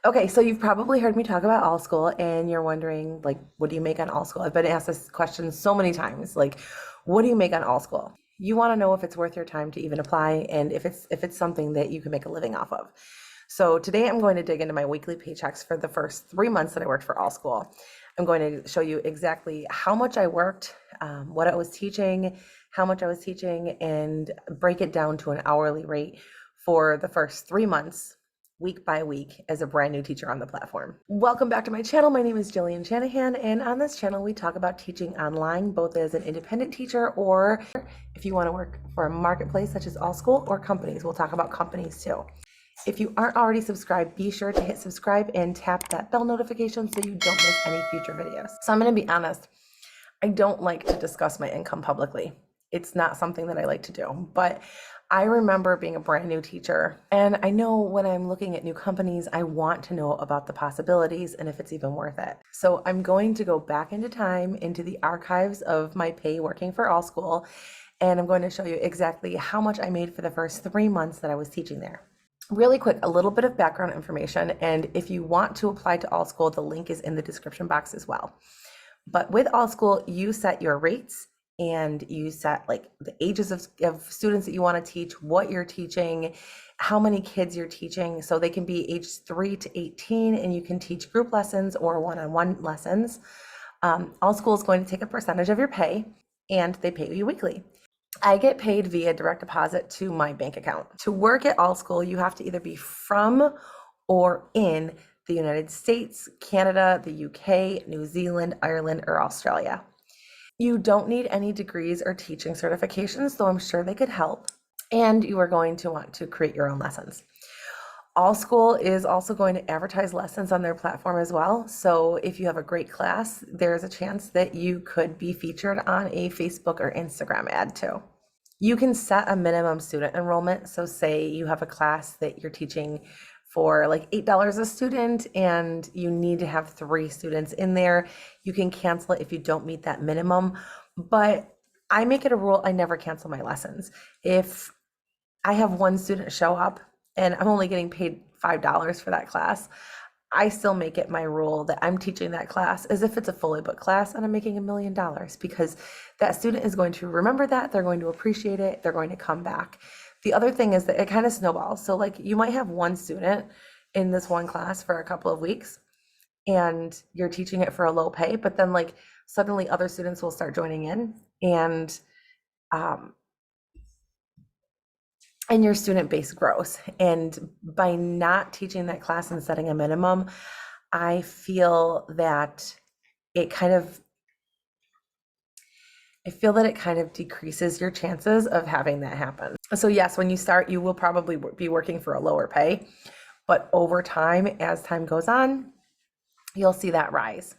Okay, so you've probably heard me talk about Allschool and you're wondering, like, what do you make on Allschool? I've been asked this question so many times, like, what do you make on Allschool? You want to know if it's worth your time to even apply and if it's something that you can make a living off of. So today I'm going to dig into my weekly paychecks for the first 3 months that I worked for Allschool. I'm going to show you exactly how much I worked, what I was teaching, how much I was teaching, and break it down to an hourly rate for the first 3 months, week by week, as a brand new teacher on the platform. Welcome back to my channel. My name is Jillian Shanahan, and on this channel we talk about teaching online, both as an independent teacher or if you want to work for a marketplace such as Allschool, or companies. We'll talk about companies too. If you aren't already subscribed, be sure to hit subscribe and tap that bell notification so you don't miss any future videos. So I'm going to be honest, I don't like to discuss my income publicly. It's not something that I like to do, but I remember being a brand new teacher, and I know when I'm looking at new companies, I want to know about the possibilities and if it's even worth it. So I'm going to go back into time, into the archives of my pay working for Allschool, and I'm going to show you exactly how much I made for the first 3 months that I was teaching there. Really quick, a little bit of background information, and if you want to apply to Allschool, the link is in the description box as well. But with Allschool, you set your rates and you set like the ages of students that you want to teach, what you're teaching, how many kids you're teaching. So they can be ages 3 to 18, and you can teach group lessons or one-on-one lessons. Allschool is going to take a percentage of your pay, and they pay you weekly. I get paid via direct deposit to my bank account. To work at Allschool, you have to either be from or in the United States, Canada, the UK, New Zealand, Ireland, or Australia. You don't need any degrees or teaching certifications, though I'm sure they could help. And you are going to want to create your own lessons. Allschool is also going to advertise lessons on their platform as well. So if you have a great class, there's a chance that you could be featured on a Facebook or Instagram ad too. You can set a minimum student enrollment. So say you have a class that you're teaching for like $8 a student and you need to have 3 students in there. You can cancel it if you don't meet that minimum, but I make it a rule I never cancel my lessons. If I have 1 student show up and I'm only getting paid $5 for that class, I still make it my rule that I'm teaching that class as if it's a fully booked class and I'm making $1 million, because that student is going to remember that, they're going to appreciate it, they're going to come back. The other thing is that it kind of snowballs. So like you might have 1 student in this one class for a couple of weeks and you're teaching it for a low pay, but then like suddenly other students will start joining in, and your student base grows. And by not teaching that class and setting a minimum, I feel that it kind of decreases your chances of having that happen. So yes, when you start, you will probably be working for a lower pay, but over time, as time goes on, you'll see that rise.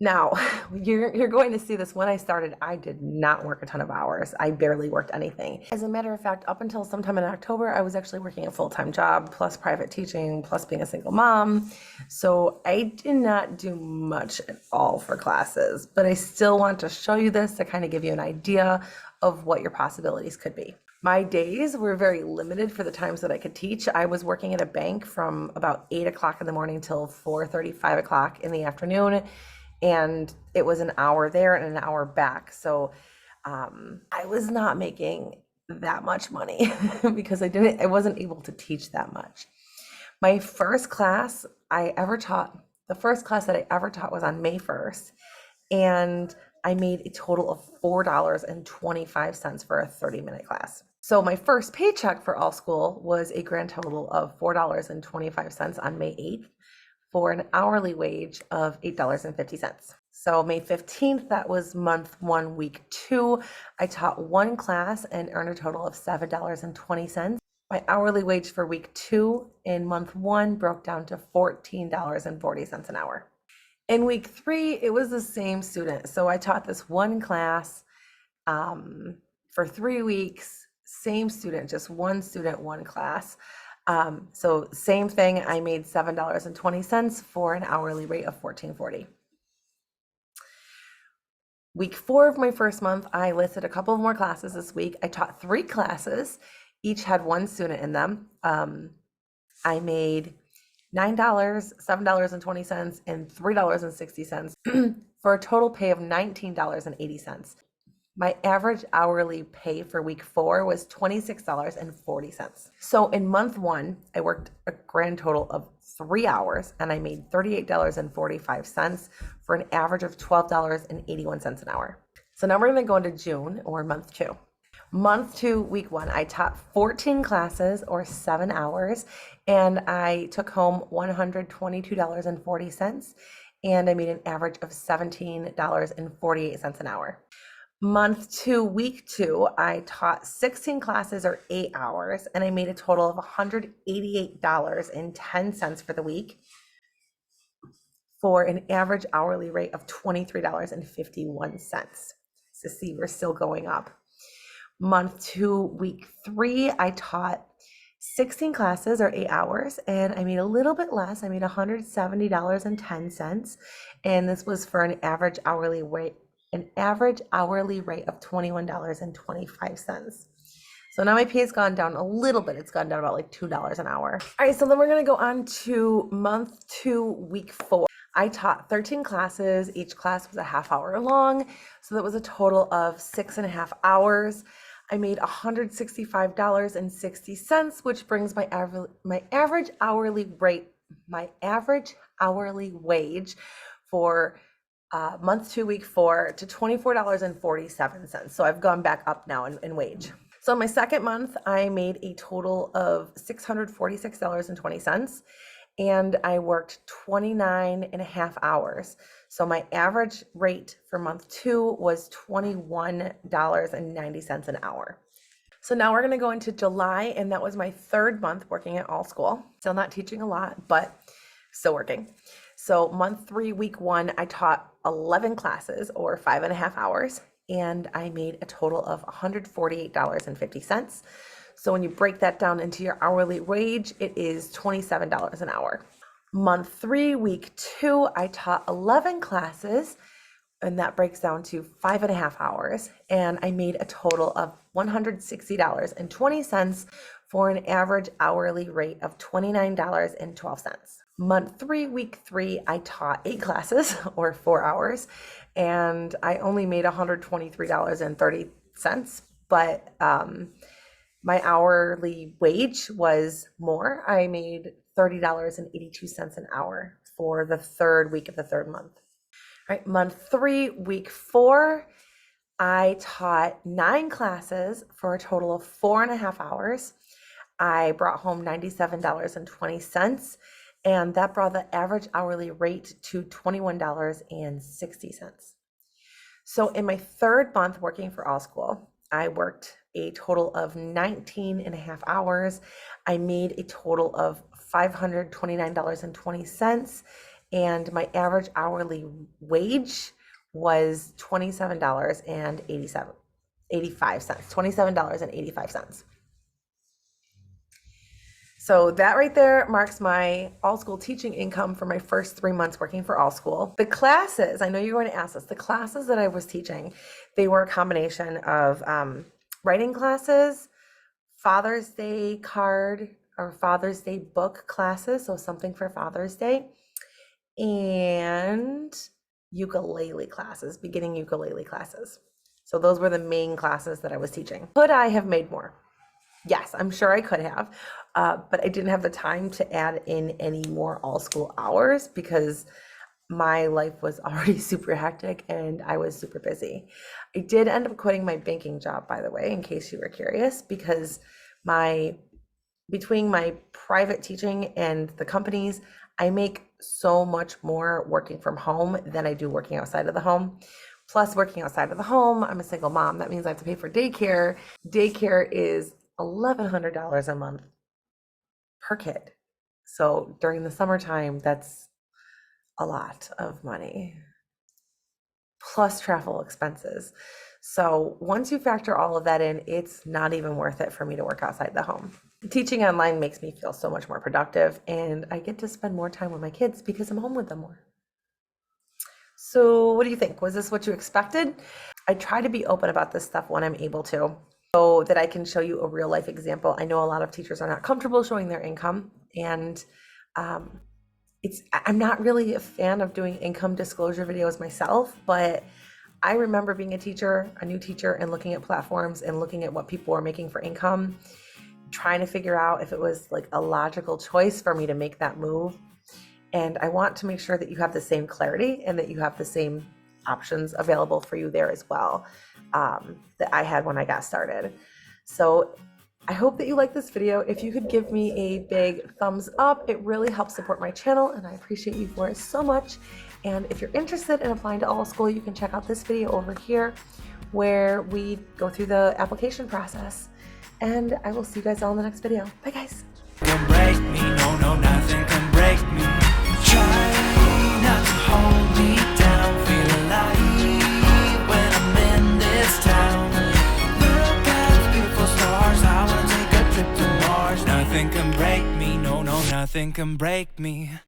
Now, you're going to see this. When I started, I did not work a ton of hours. I barely worked anything. As a matter of fact, up until sometime in October, I was actually working a full-time job, plus private teaching, plus being a single mom. So I did not do much at all for classes, but I still want to show you this to kind of give you an idea of what your possibilities could be. My days were very limited for the times that I could teach. I was working at a bank from about 8 o'clock in the morning till 4:30, 5 o'clock in the afternoon. And it was an hour there and an hour back. So I was not making that much money because I wasn't able to teach that much. My first class I ever taught, the first class that I ever taught was on May 1st. And I made a total of $4.25 for a 30-minute class. So my first paycheck for Allschool was a grand total of $4.25 on May 8th. For an hourly wage of $8.50. So May 15th, that was month 1, week 2. I taught 1 class and earned a total of $7.20. My hourly wage for week 2 in month 1 broke down to $14.40 an hour. In week 3, it was the same student. So I taught this 1 class for 3 weeks, same student, just 1 student, 1 class. So same thing, I made $7.20 for an hourly rate of $14.40. Week 4 of my first month, I listed a couple of more classes this week. I taught 3 classes, each had 1 student in them. I made $9, $7.20, and $3.60 for a total pay of $19.80. My average hourly pay for week 4 was $26.40. So in month 1, I worked a grand total of 3 hours and I made $38.45 for an average of $12.81 an hour. So now we're going to go into June, or month 2. Month 2, week 1, I taught 14 classes or 7 hours, and I took home $122.40, and I made an average of $17.48 an hour. Month 2, week 2, I taught 16 classes or 8 hours, and I made a total of $188.10 for the week, for an average hourly rate of $23.51. So see, we're still going up. Month 2, week 3, I taught 16 classes or 8 hours, and I made a little bit less. I made $170.10, and this was for an average hourly rate of $21.25. So now my pay has gone down a little bit. It's gone down about like $2 an hour. All right, so then we're going to go on to month 2, week 4. I taught 13 classes. Each class was a half hour long, so that was a total of 6.5 hours. I made $165.60, which brings my average hourly wage for month 2, week 4 to $24.47. So I've gone back up now in wage. So in my second month, I made a total of $646.20, and I worked 29.5 hours. So my average rate for month 2 was $21.90 an hour. So now we're going to go into July, and that was my third month working at Allschool. Still not teaching a lot, but still working. So month 3, week 1, I taught 11 classes or 5.5 hours, and I made a total of $148.50. So when you break that down into your hourly wage, it is $27 an hour. Month 3, week 2, I taught 11 classes, and that breaks down to 5.5 hours, and I made a total of $160.20 for an average hourly rate of $29.12. Month 3, week 3, I taught 8 classes or 4 hours, and I only made $123.30, but my hourly wage was more. I made $30.82 an hour for the third week of the third month. All right, month 3, week 4, I taught 9 classes for a total of 4.5 hours. I brought home $97.20, and that brought the average hourly rate to $21.60. So in my third month working for Allschool, I worked a total of 19.5 hours. I made a total of $529.20, and my average hourly wage was $27.85. So that right there marks my Allschool teaching income for my first 3 months working for Allschool. The classes, I know you're going to ask this, the classes that I was teaching, they were a combination of writing classes, Father's Day card or Father's Day book classes, so something for Father's Day, and ukulele classes, beginning ukulele classes. So those were the main classes that I was teaching. Could I have made more? Yes, I'm sure I could have, but I didn't have the time to add in any more Allschool hours because my life was already super hectic and I was super busy. I did end up quitting my banking job, by the way, in case you were curious, because between my private teaching and the companies, I make so much more working from home than I do working outside of the home. Plus, working outside of the home, I'm a single mom. That means I have to pay for daycare. Daycare is $1,100 a month per kid. So during the summertime, that's a lot of money, plus travel expenses. So once you factor all of that in, it's not even worth it for me to work outside the home. Teaching online makes me feel so much more productive, and I get to spend more time with my kids because I'm home with them more. So what do you think? Was this what you expected? I try to be open about this stuff when I'm able to, so that I can show you a real life example. I know a lot of teachers are not comfortable showing their income, And I'm not really a fan of doing income disclosure videos myself, but I remember being a new teacher, and looking at platforms and looking at what people were making for income, trying to figure out if it was like a logical choice for me to make that move. And I want to make sure that you have the same clarity and that you have the same options available for you there as well, that I had when I got started. So I hope that you like this video. If you could give me a big thumbs up, it really helps support my channel, and I appreciate you for it so much. And if you're interested in applying to Allschool, you can check out this video over here where we go through the application process. And I will see you guys all in the next video. Bye, guys. Can break me, no, no, nothing can break me. Try not to hold me down, feel alive when I'm in this town. Look at the beautiful stars, I wanna take a trip to Mars. Nothing can break me, no, no, nothing can break me.